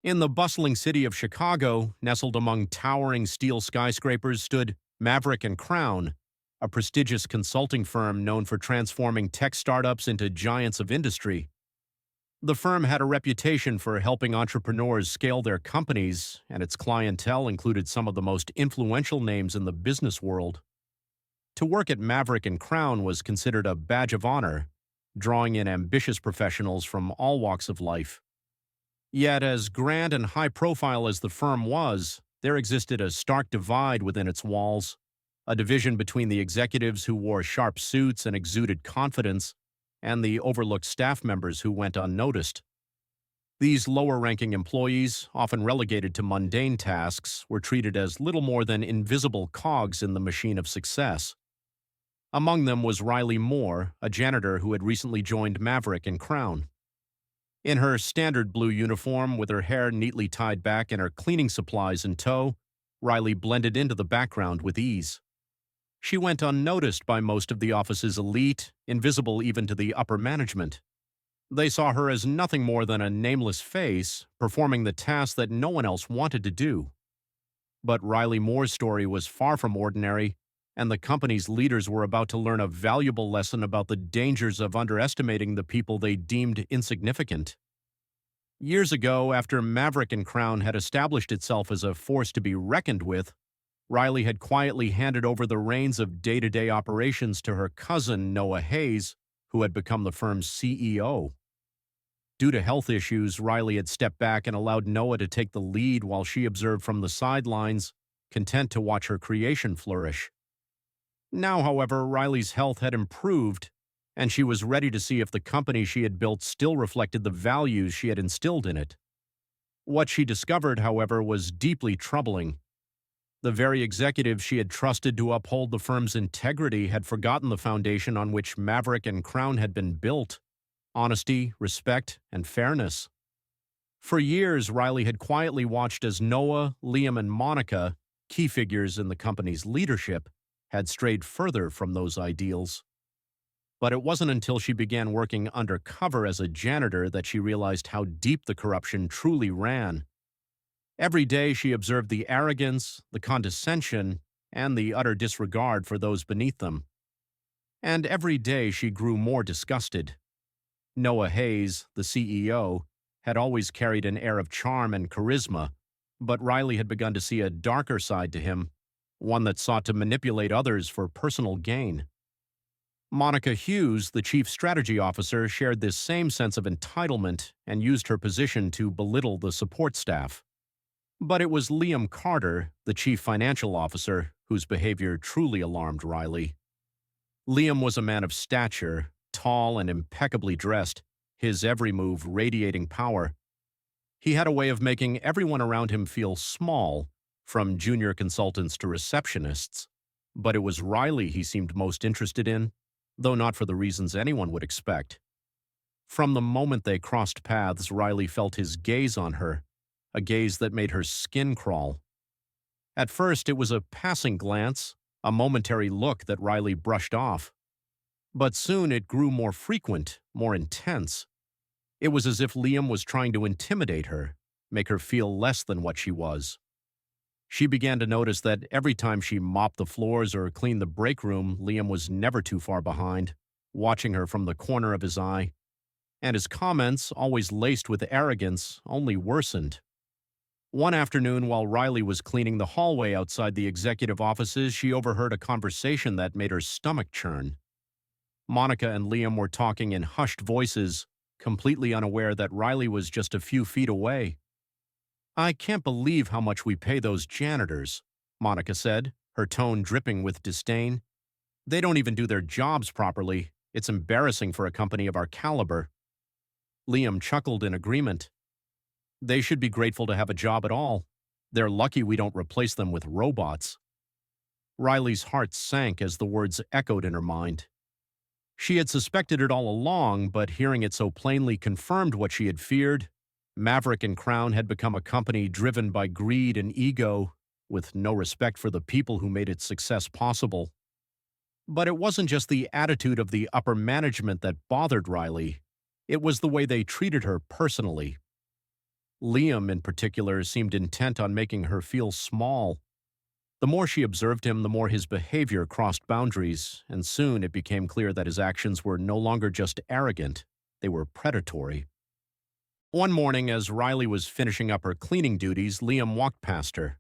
In the bustling city of Chicago, nestled among towering steel skyscrapers, stood Maverick and Crown, a prestigious consulting firm known for transforming tech startups into giants of industry. The firm had a reputation for helping entrepreneurs scale their companies, and its clientele included some of the most influential names in the business world. To work at Maverick and Crown was considered a badge of honor, drawing in ambitious professionals from all walks of life. Yet, as grand and high profile as the firm was, there existed a stark divide within its walls, a division between the executives who wore sharp suits and exuded confidence, and the overlooked staff members who went unnoticed. These lower ranking employees, often relegated to mundane tasks, were treated as little more than invisible cogs in the machine of success. Among them was Riley Moore, a janitor who had recently joined Maverick and Crown. In her standard blue uniform, with her hair neatly tied back and her cleaning supplies in tow, Riley blended into the background with ease. She went unnoticed by most of the office's elite, invisible even to the upper management. They saw her as nothing more than a nameless face, performing the tasks that no one else wanted to do. But Riley Moore's story was far from ordinary, and the company's leaders were about to learn a valuable lesson about the dangers of underestimating the people they deemed insignificant. Years ago, after Maverick and Crown had established itself as a force to be reckoned with, Riley had quietly handed over the reins of day-to-day operations to her cousin, Noah Hayes, who had become the firm's CEO. Due to health issues, Riley had stepped back and allowed Noah to take the lead while she observed from the sidelines, content to watch her creation flourish. Now, however, Riley's health had improved, and she was ready to see if the company she had built still reflected the values she had instilled in it. What she discovered, however, was deeply troubling. The very executives she had trusted to uphold the firm's integrity had forgotten the foundation on which Maverick and Crown had been built: honesty, respect, and fairness. For years, Riley had quietly watched as Noah, Liam, and Monica, key figures in the company's leadership, had strayed further from those ideals. But it wasn't until she began working undercover as a janitor that she realized how deep the corruption truly ran. Every day she observed the arrogance, the condescension, and the utter disregard for those beneath them. And every day she grew more disgusted. Noah Hayes, the CEO, had always carried an air of charm and charisma, but Riley had begun to see a darker side to him, one that sought to manipulate others for personal gain. Monica Hughes, the chief strategy officer, shared this same sense of entitlement and used her position to belittle the support staff. But it was Liam Carter, the chief financial officer, whose behavior truly alarmed Riley. Liam was a man of stature, tall and impeccably dressed, his every move radiating power. He had a way of making everyone around him feel small, from junior consultants to receptionists. But it was Riley he seemed most interested in, though not for the reasons anyone would expect. From the moment they crossed paths, Riley felt his gaze on her, a gaze that made her skin crawl. At first, it was a passing glance, a momentary look that Riley brushed off. But soon it grew more frequent, more intense. It was as if Liam was trying to intimidate her, make her feel less than what she was. She began to notice that every time she mopped the floors or cleaned the break room, Liam was never too far behind, watching her from the corner of his eye. And his comments, always laced with arrogance, only worsened. One afternoon, while Riley was cleaning the hallway outside the executive offices, she overheard a conversation that made her stomach churn. Monica and Liam were talking in hushed voices, completely unaware that Riley was just a few feet away. "I can't believe how much we pay those janitors," Monica said, her tone dripping with disdain. "They don't even do their jobs properly. It's embarrassing for a company of our caliber." Liam chuckled in agreement. "They should be grateful to have a job at all. They're lucky we don't replace them with robots." Riley's heart sank as the words echoed in her mind. She had suspected it all along, but hearing it so plainly confirmed what she had feared. Maverick and Crown had become a company driven by greed and ego, with no respect for the people who made its success possible. But it wasn't just the attitude of the upper management that bothered Riley. It was the way they treated her personally. Liam, in particular, seemed intent on making her feel small. The more she observed him, the more his behavior crossed boundaries, and soon it became clear that his actions were no longer just arrogant, they were predatory. One morning, as Riley was finishing up her cleaning duties, Liam walked past her.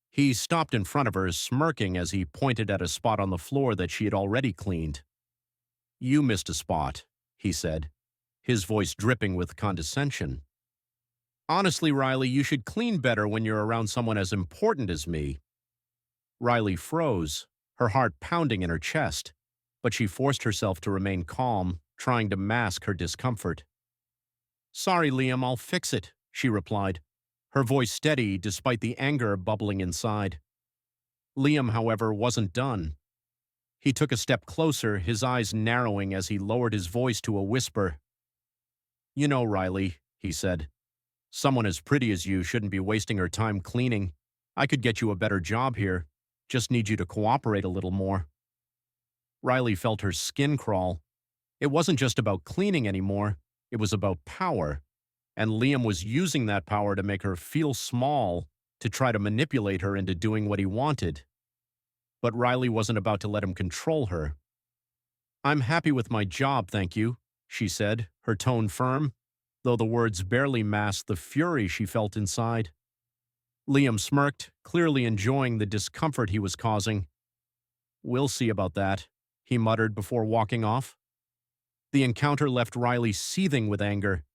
He stopped in front of her, smirking as he pointed at a spot on the floor that she had already cleaned. "You missed a spot," he said, his voice dripping with condescension. "Honestly, Riley, you should clean better when you're around someone as important as me." Riley froze, her heart pounding in her chest, but she forced herself to remain calm, trying to mask her discomfort. "Sorry, Liam, I'll fix it," she replied, her voice steady despite the anger bubbling inside. Liam, however, wasn't done. He took a step closer, his eyes narrowing as he lowered his voice to a whisper. "You know, Riley," he said, "someone as pretty as you shouldn't be wasting her time cleaning. I could get you a better job here. Just need you to cooperate a little more." Riley felt her skin crawl. It wasn't just about cleaning anymore, it was about power. And Liam was using that power to make her feel small, to try to manipulate her into doing what he wanted. But Riley wasn't about to let him control her. "I'm happy with my job, thank you," she said, her tone firm, though the words barely masked the fury she felt inside. Liam smirked, clearly enjoying the discomfort he was causing. "We'll see about that," he muttered before walking off. The encounter left Riley seething with anger.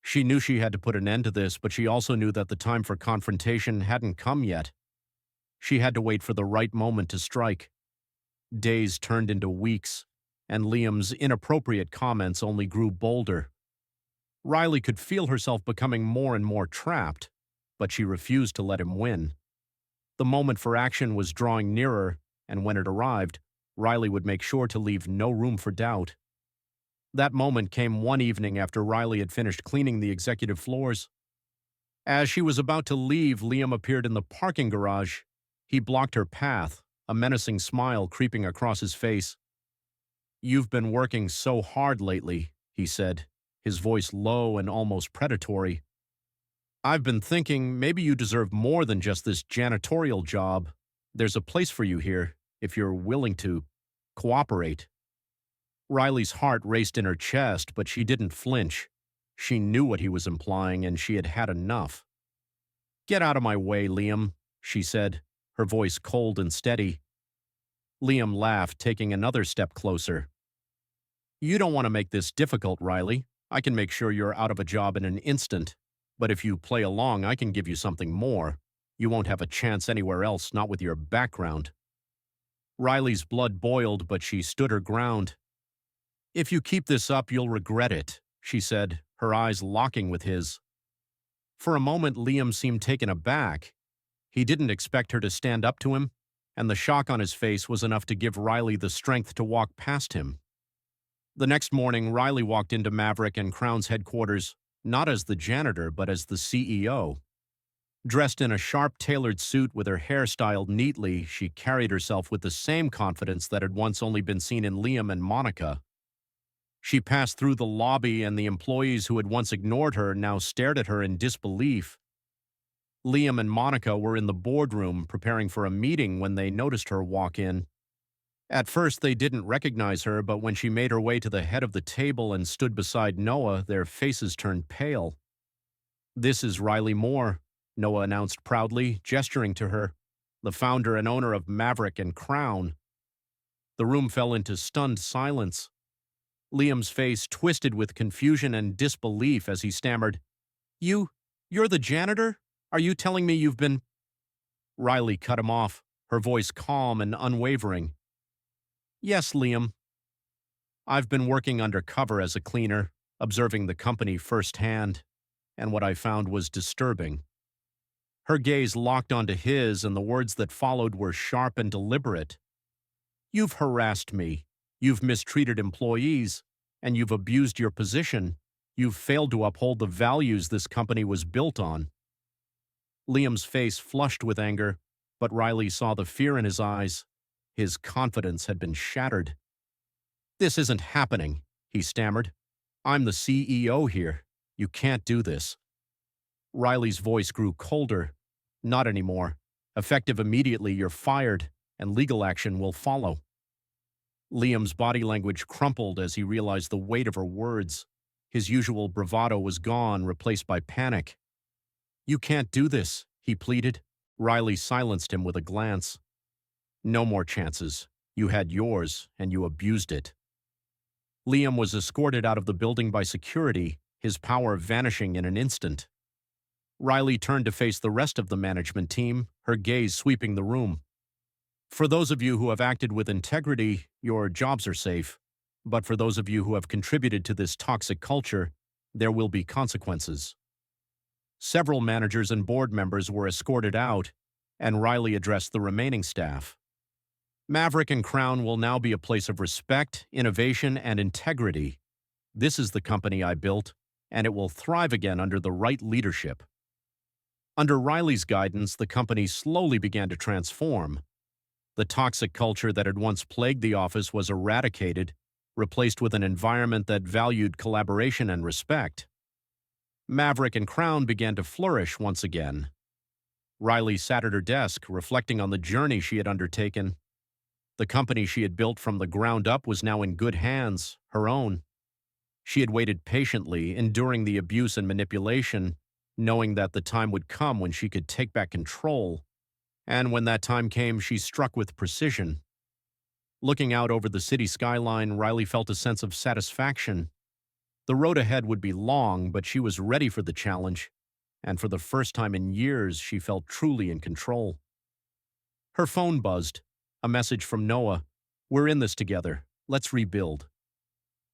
She knew she had to put an end to this, but she also knew that the time for confrontation hadn't come yet. She had to wait for the right moment to strike. Days turned into weeks, and Liam's inappropriate comments only grew bolder. Riley could feel herself becoming more and more trapped, but she refused to let him win. The moment for action was drawing nearer, and when it arrived, Riley would make sure to leave no room for doubt. That moment came one evening after Riley had finished cleaning the executive floors. As she was about to leave, Liam appeared in the parking garage. He blocked her path, a menacing smile creeping across his face. "You've been working so hard lately," he said, his voice low and almost predatory. "I've been thinking maybe you deserve more than just this janitorial job. There's a place for you here, if you're willing to cooperate." Riley's heart raced in her chest, but she didn't flinch. She knew what he was implying, and she had had enough. "Get out of my way, Liam," she said, her voice cold and steady. Liam laughed, taking another step closer. "You don't want to make this difficult, Riley. I can make sure you're out of a job in an instant. But if you play along, I can give you something more. You won't have a chance anywhere else, not with your background." Riley's blood boiled, but she stood her ground. "If you keep this up, you'll regret it," she said, her eyes locking with his. For a moment, Liam seemed taken aback. He didn't expect her to stand up to him, and the shock on his face was enough to give Riley the strength to walk past him. The next morning, Riley walked into Maverick and Crown's headquarters, not as the janitor, but as the CEO. Dressed in a sharp, tailored suit with her hair styled neatly, she carried herself with the same confidence that had once only been seen in Liam and Monica. She passed through the lobby, and the employees who had once ignored her now stared at her in disbelief. Liam and Monica were in the boardroom preparing for a meeting when they noticed her walk in. At first, they didn't recognize her, but when she made her way to the head of the table and stood beside Noah, their faces turned pale. "This is Riley Moore," Noah announced proudly, gesturing to her, "the founder and owner of Maverick and Crown." The room fell into stunned silence. Liam's face twisted with confusion and disbelief as he stammered, You're the janitor? Are you telling me you've been—" Riley cut him off, her voice calm and unwavering. "Yes, Liam. I've been working undercover as a cleaner, observing the company firsthand, and what I found was disturbing." Her gaze locked onto his, and the words that followed were sharp and deliberate. "You've harassed me. You've mistreated employees, and you've abused your position. You've failed to uphold the values this company was built on." Liam's face flushed with anger, but Riley saw the fear in his eyes. His confidence had been shattered. "This isn't happening," he stammered. "I'm the CEO here. You can't do this." Riley's voice grew colder. Not anymore. Effective immediately, you're fired, and legal action will follow. Liam's body language crumpled as he realized the weight of her words. His usual bravado was gone, replaced by panic. You can't do this, he pleaded. Riley silenced him with a glance. No more chances. You had yours, and you abused it. Liam was escorted out of the building by security, his power vanishing in an instant. Riley turned to face the rest of the management team, her gaze sweeping the room. For those of you who have acted with integrity, your jobs are safe. But for those of you who have contributed to this toxic culture, there will be consequences. Several managers and board members were escorted out, and Riley addressed the remaining staff. Maverick and Crown will now be a place of respect, innovation, and integrity. This is the company I built, and it will thrive again under the right leadership. Under Riley's guidance, the company slowly began to transform. The toxic culture that had once plagued the office was eradicated, replaced with an environment that valued collaboration and respect. Maverick and Crown began to flourish once again. Riley sat at her desk, reflecting on the journey she had undertaken. The company she had built from the ground up was now in good hands, her own. She had waited patiently, enduring the abuse and manipulation, knowing that the time would come when she could take back control. And when that time came, she struck with precision. Looking out over the city skyline, Riley felt a sense of satisfaction. The road ahead would be long, but she was ready for the challenge, and for the first time in years, she felt truly in control. Her phone buzzed. A message from Noah. We're in this together. Let's rebuild.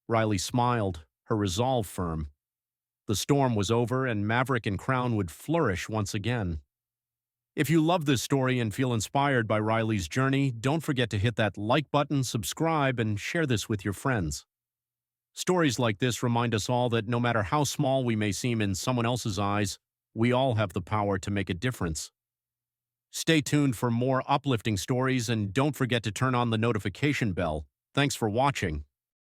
Riley smiled, her resolve firm. The storm was over, and Maverick and Crown would flourish once again. If you love this story and feel inspired by Riley's journey, don't forget to hit that like button, subscribe, and share this with your friends. Stories like this remind us all that no matter how small we may seem in someone else's eyes, we all have the power to make a difference. Stay tuned for more uplifting stories, and don't forget to turn on the notification bell. Thanks for watching.